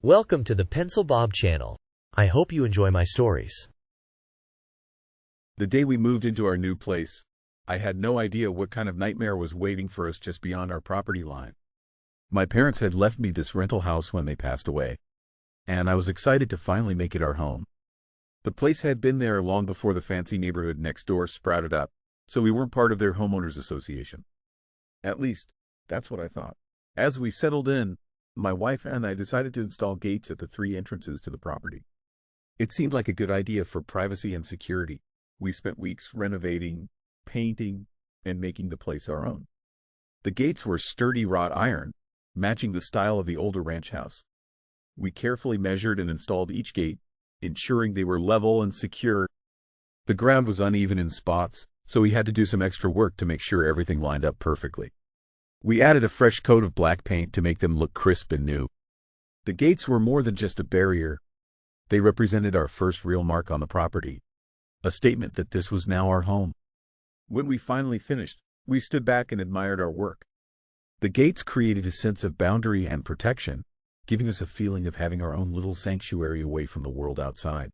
Welcome to the Pencil Bob channel. I hope you enjoy my stories. The day we moved into our new place, I had no idea what kind of nightmare was waiting for us just beyond our property line. My parents had left me this rental house when they passed away, and I was excited to finally make it our home. The place had been there long before the fancy neighborhood next door sprouted up, so we weren't part of their homeowners association. At least, that's what I thought. As we settled in, my wife and I decided to install gates at the 3 entrances to the property. It seemed like a good idea for privacy and security. We spent weeks renovating, painting, and making the place our own. The gates were sturdy wrought iron, matching the style of the older ranch house. We carefully measured and installed each gate, ensuring they were level and secure. The ground was uneven in spots, so we had to do some extra work to make sure everything lined up perfectly. We added a fresh coat of black paint to make them look crisp and new. The gates were more than just a barrier. They represented our first real mark on the property, a statement that this was now our home. When we finally finished, we stood back and admired our work. The gates created a sense of boundary and protection, giving us a feeling of having our own little sanctuary away from the world outside.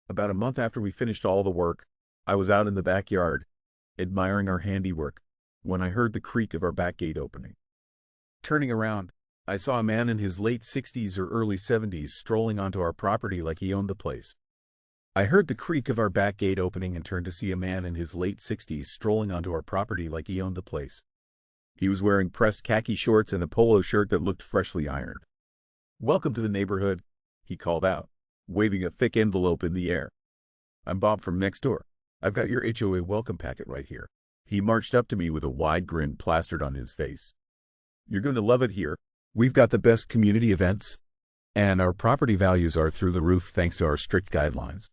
About a month after we finished all the work, I was out in the backyard, admiring our handiwork, when I heard the creak of our back gate opening. Turning around, I saw a man in his late 60s or early 70s strolling onto our property like he owned the place. I heard the creak of our back gate opening and turned to see a man in his late 60s strolling onto our property like he owned the place. He was wearing pressed khaki shorts and a polo shirt that looked freshly ironed. "Welcome to the neighborhood," he called out, waving a thick envelope in the air. "I'm Bob from next door. I've got your HOA welcome packet right here." He marched up to me with a wide grin plastered on his face. "You're going to love it here. We've got the best community events, and our property values are through the roof thanks to our strict guidelines."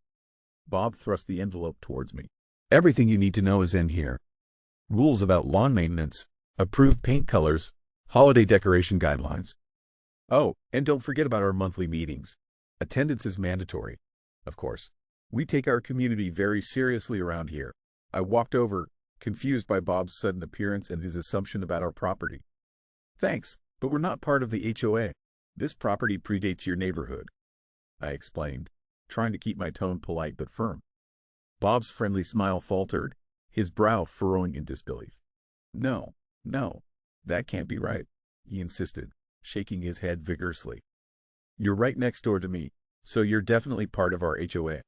Bob thrust the envelope towards me. "Everything you need to know is in here. Rules about lawn maintenance, approved paint colors, holiday decoration guidelines. Oh, and don't forget about our monthly meetings. Attendance is mandatory, of course. We take our community very seriously around here." I walked over, confused by Bob's sudden appearance and his assumption about our property. "Thanks, but we're not part of the HOA. This property predates your neighborhood," I explained, trying to keep my tone polite but firm. Bob's friendly smile faltered, his brow furrowing in disbelief. No, that can't be right," he insisted, shaking his head vigorously. "You're right next door to me, so you're definitely part of our HOA.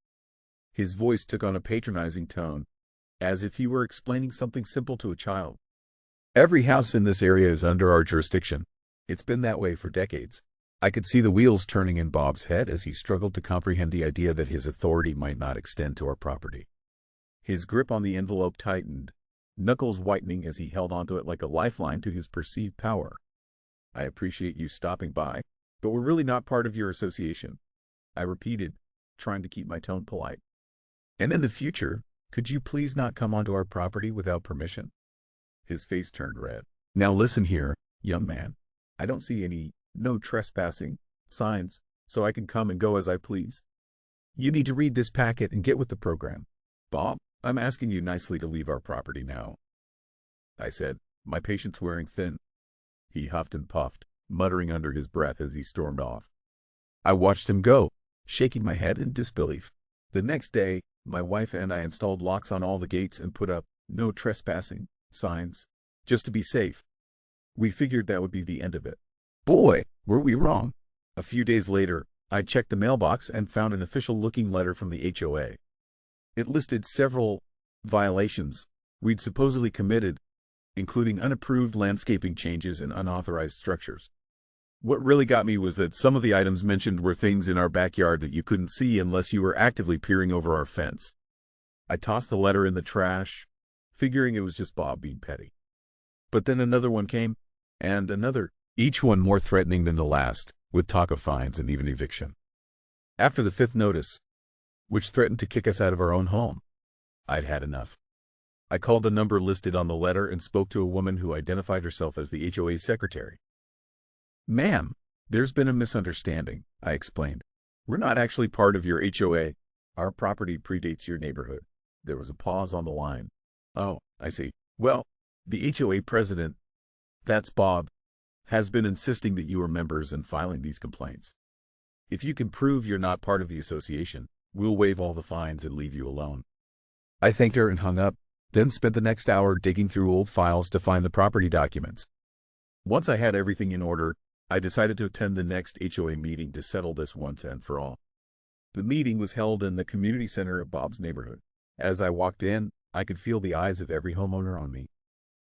His voice took on a patronizing tone, as if he were explaining something simple to a child. "Every house in this area is under our jurisdiction. It's been that way for decades." I could see the wheels turning in Bob's head as he struggled to comprehend the idea that his authority might not extend to our property. His grip on the envelope tightened, knuckles whitening as he held onto it like a lifeline to his perceived power. "I appreciate you stopping by, but we're really not part of your association," I repeated, trying to keep my tone polite. "And in the future, could you please not come onto our property without permission?" His face turned red. "Now listen here, young man. I don't see any 'no trespassing' signs, so I can come and go as I please. You need to read this packet and get with the program. Bob, I'm asking you nicely to leave our property now," I said, my patience wearing thin. He huffed and puffed, muttering under his breath as he stormed off. I watched him go, shaking my head in disbelief. The next day, my wife and I installed locks on all the gates and put up "no trespassing" signs, just to be safe. We figured that would be the end of it. Boy, were we wrong. A few days later, I checked the mailbox and found an official-looking letter from the HOA. It listed several violations we'd supposedly committed, including unapproved landscaping changes and unauthorized structures. What really got me was that some of the items mentioned were things in our backyard that you couldn't see unless you were actively peering over our fence. I tossed the letter in the trash, figuring it was just Bob being petty. But then another one came, and another, each one more threatening than the last, with talk of fines and even eviction. After the 5th notice, which threatened to kick us out of our own home, I'd had enough. I called the number listed on the letter and spoke to a woman who identified herself as the HOA secretary. "Ma'am, there's been a misunderstanding," I explained. "We're not actually part of your HOA. Our property predates your neighborhood." There was a pause on the line. "Oh, I see. Well, the HOA president, that's Bob, has been insisting that you are members and filing these complaints. If you can prove you're not part of the association, we'll waive all the fines and leave you alone. I thanked her and hung up, then spent the next hour digging through old files to find the property documents. Once I had everything in order, I decided to attend the next HOA meeting to settle this once and for all. The meeting was held in the community center of Bob's neighborhood. As I walked in, I could feel the eyes of every homeowner on me.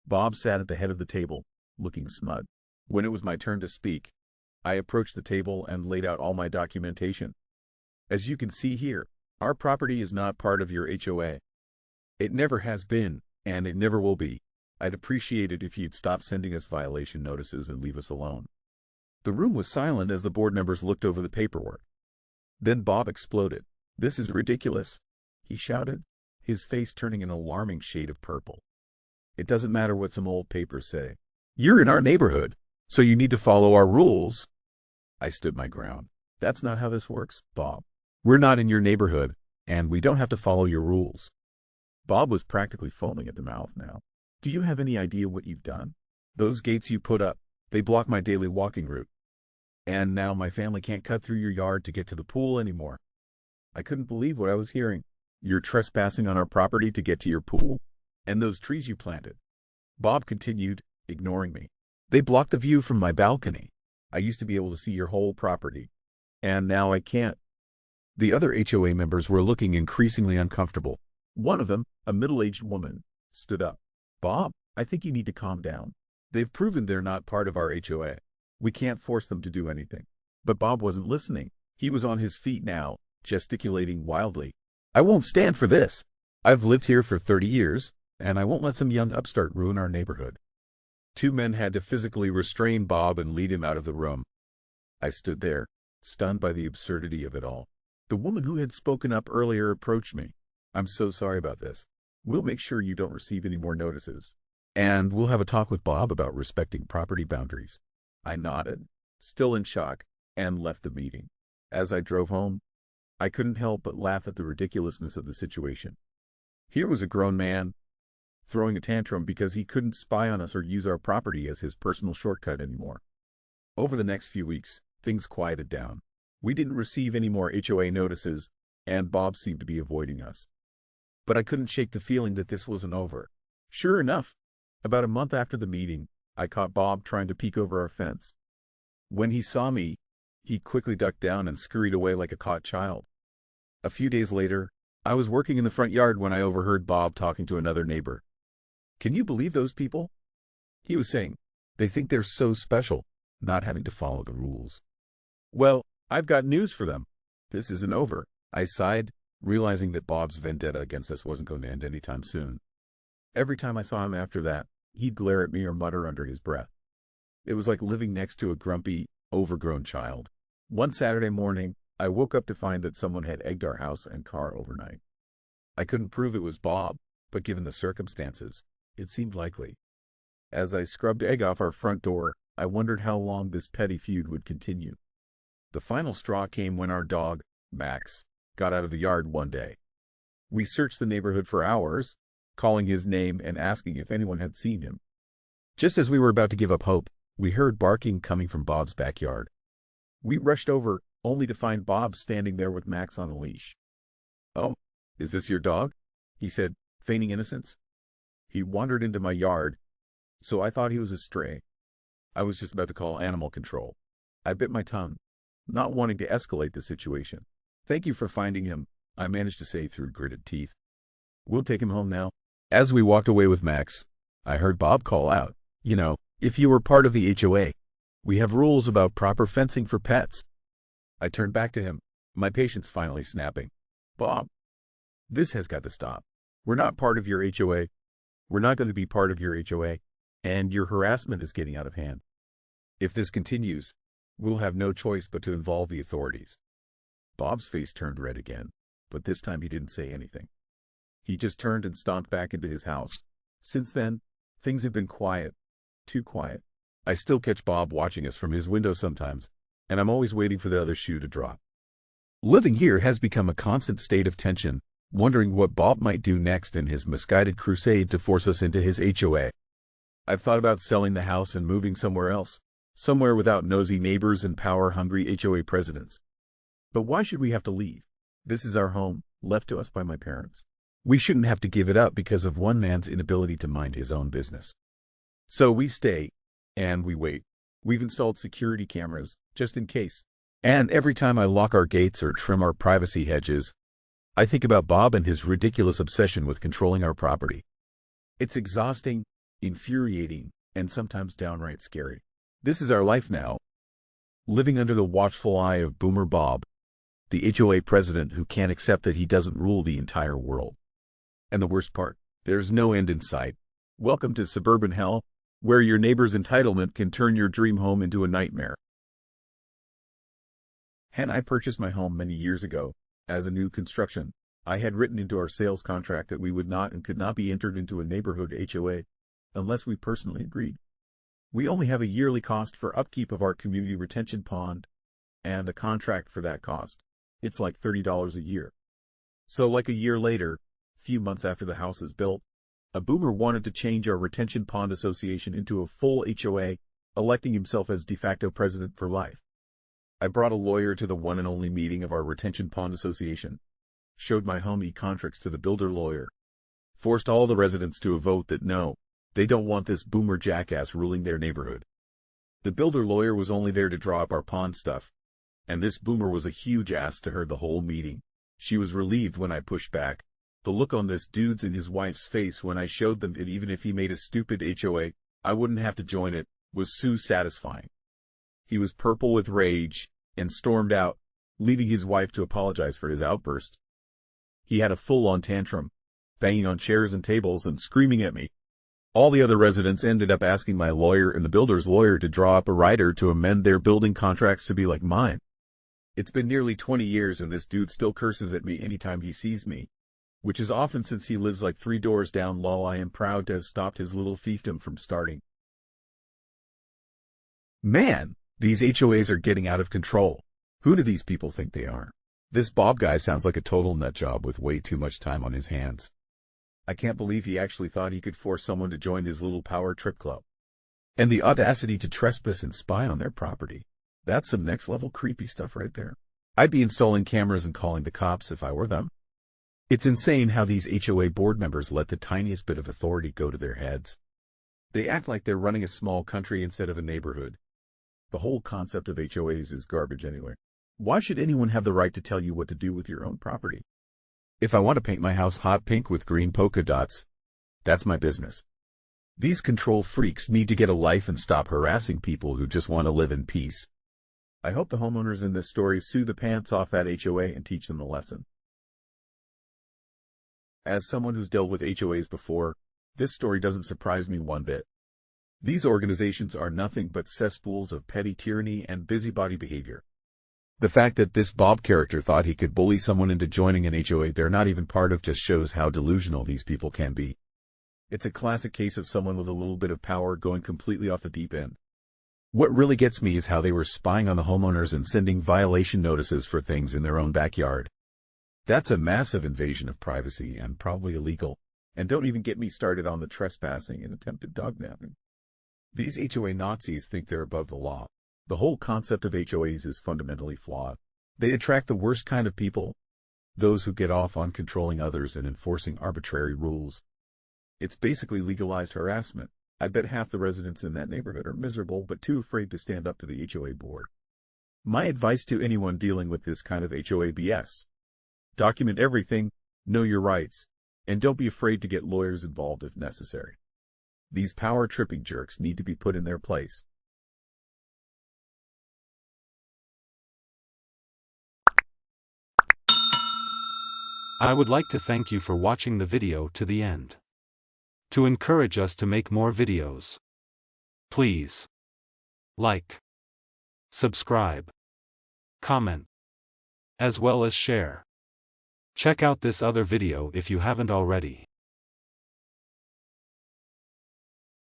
Bob sat at the head of the table, looking smug. When it was my turn to speak, I approached the table and laid out all my documentation. As you can see here, our property is not part of your HOA. It never has been, and it never will be. I'd appreciate it if you'd stop sending us violation notices and leave us alone. The room was silent as the board members looked over the paperwork. Then Bob exploded. "This is ridiculous," he shouted, his face turning an alarming shade of purple. "It doesn't matter what some old papers say. You're in our neighborhood, so you need to follow our rules." I stood my ground. "That's not how this works, Bob. We're not in your neighborhood, and we don't have to follow your rules." Bob was practically foaming at the mouth now. "Do you have any idea what you've done? Those gates you put up, they block my daily walking route. And now my family can't cut through your yard to get to the pool anymore." I couldn't believe what I was hearing. "You're trespassing on our property to get to your pool? And those trees you planted?" Bob continued, ignoring me. "They block the view from my balcony. I used to be able to see your whole property, and now I can't." The other HOA members were looking increasingly uncomfortable. One of them, a middle-aged woman, stood up. "Bob, I think you need to calm down. They've proven they're not part of our HOA. We can't force them to do anything." But Bob wasn't listening. He was on his feet now, gesticulating wildly. "I won't stand for this. I've lived here for 30 years, and I won't let some young upstart ruin our neighborhood." Two men had to physically restrain Bob and lead him out of the room. I stood there, stunned by the absurdity of it all. The woman who had spoken up earlier approached me. "I'm so sorry about this. We'll make sure you don't receive any more notices. And we'll have a talk with Bob about respecting property boundaries." I nodded, still in shock, and left the meeting. As I drove home, I couldn't help but laugh at the ridiculousness of the situation. Here was a grown man throwing a tantrum because he couldn't spy on us or use our property as his personal shortcut anymore. Over the next few weeks, things quieted down. We didn't receive any more HOA notices, and Bob seemed to be avoiding us. But I couldn't shake the feeling that this wasn't over. Sure enough, about a month after the meeting, I caught Bob trying to peek over our fence. When he saw me, he quickly ducked down and scurried away like a caught child. A few days later, I was working in the front yard when I overheard Bob talking to another neighbor. "Can you believe those people?" he was saying. "They think they're so special, not having to follow the rules." "Well, I've got news for them. This isn't over." I sighed, realizing that Bob's vendetta against us wasn't going to end anytime soon. Every time I saw him after that, he'd glare at me or mutter under his breath. It was like living next to a grumpy, overgrown child. One Saturday morning, I woke up to find that someone had egged our house and car overnight. I couldn't prove it was Bob, but given the circumstances, it seemed likely. As I scrubbed egg off our front door, I wondered how long this petty feud would continue. The final straw came when our dog, Max, got out of the yard one day. We searched the neighborhood for hours, calling his name and asking if anyone had seen him. Just as we were about to give up hope, we heard barking coming from Bob's backyard. We rushed over, only to find Bob standing there with Max on a leash. "Oh, is this your dog?" he said, feigning innocence. He wandered into my yard, so I thought he was a stray. I was just about to call animal control. I bit my tongue, not wanting to escalate the situation. "Thank you for finding him," I managed to say through gritted teeth. "We'll take him home now." As we walked away with Max, I heard Bob call out, "You know, if you were part of the HOA, we have rules about proper fencing for pets." I turned back to him, my patience finally snapping. "Bob, this has got to stop. We're not part of your HOA. We're not going to be part of your HOA, and your harassment is getting out of hand. If this continues, we'll have no choice but to involve the authorities." Bob's face turned red again, but this time he didn't say anything. He just turned and stomped back into his house. Since then, things have been quiet. Too quiet. I still catch Bob watching us from his window sometimes, and I'm always waiting for the other shoe to drop. Living here has become a constant state of tension, wondering what Bob might do next in his misguided crusade to force us into his HOA. I've thought about selling the house and moving somewhere else, somewhere without nosy neighbors and power-hungry HOA presidents. But why should we have to leave? This is our home, left to us by my parents. We shouldn't have to give it up because of one man's inability to mind his own business. So we stay, and we wait. We've installed security cameras, just in case. And every time I lock our gates or trim our privacy hedges, I think about Bob and his ridiculous obsession with controlling our property. It's exhausting, infuriating, and sometimes downright scary. This is our life now, living under the watchful eye of Boomer Bob, the HOA president who can't accept that he doesn't rule the entire world. And the worst part, there's no end in sight. Welcome to suburban hell, where your neighbor's entitlement can turn your dream home into a nightmare. When I purchased my home many years ago, as a new construction, I had written into our sales contract that we would not and could not be entered into a neighborhood HOA unless we personally agreed. We only have a yearly cost for upkeep of our community retention pond and a contract for that cost. It's like $30 a year. So like a year later, a few months after the house is built, a boomer wanted to change our retention pond association into a full HOA, electing himself as de facto president for life. I brought a lawyer to the one and only meeting of our retention pond association, showed my home e-contracts to the builder lawyer, forced all the residents to a vote that no, they don't want this boomer jackass ruling their neighborhood. The builder lawyer was only there to draw up our pond stuff, and this boomer was a huge ass to her the whole meeting. She was relieved when I pushed back. The look on this dude's and his wife's face when I showed them that even if he made a stupid HOA, I wouldn't have to join it, was so satisfying. He was purple with rage and stormed out, leaving his wife to apologize for his outburst. He had a full-on tantrum, banging on chairs and tables and screaming at me. All the other residents ended up asking my lawyer and the builder's lawyer to draw up a rider to amend their building contracts to be like mine. It's been nearly 20 years and this dude still curses at me anytime he sees me, which is often since he lives like 3 doors down. Lol, I am proud to have stopped his little fiefdom from starting. Man, these HOAs are getting out of control. Who do these people think they are? This Bob guy sounds like a total nutjob with way too much time on his hands. I can't believe he actually thought he could force someone to join his little power trip club. And the audacity to trespass and spy on their property. That's some next-level creepy stuff right there. I'd be installing cameras and calling the cops if I were them. It's insane how these HOA board members let the tiniest bit of authority go to their heads. They act like they're running a small country instead of a neighborhood. The whole concept of HOAs is garbage anyway. Why should anyone have the right to tell you what to do with your own property? If I want to paint my house hot pink with green polka dots, that's my business. These control freaks need to get a life and stop harassing people who just want to live in peace. I hope the homeowners in this story sue the pants off that HOA and teach them a lesson. As someone who's dealt with HOAs before, this story doesn't surprise me one bit. These organizations are nothing but cesspools of petty tyranny and busybody behavior. The fact that this Bob character thought he could bully someone into joining an HOA they're not even part of just shows how delusional these people can be. It's a classic case of someone with a little bit of power going completely off the deep end. What really gets me is how they were spying on the homeowners and sending violation notices for things in their own backyard. That's a massive invasion of privacy and probably illegal. And don't even get me started on the trespassing and attempted dognapping. These HOA Nazis think they're above the law. The whole concept of HOAs is fundamentally flawed. They attract the worst kind of people, those who get off on controlling others and enforcing arbitrary rules. It's basically legalized harassment. I bet half the residents in that neighborhood are miserable but too afraid to stand up to the HOA board. My advice to anyone dealing with this kind of HOA BS: document everything, know your rights, and don't be afraid to get lawyers involved if necessary. These power-tripping jerks need to be put in their place. I would like to thank you for watching the video to the end. To encourage us to make more videos, please like, subscribe, comment, as well as share. Check out this other video if you haven't already.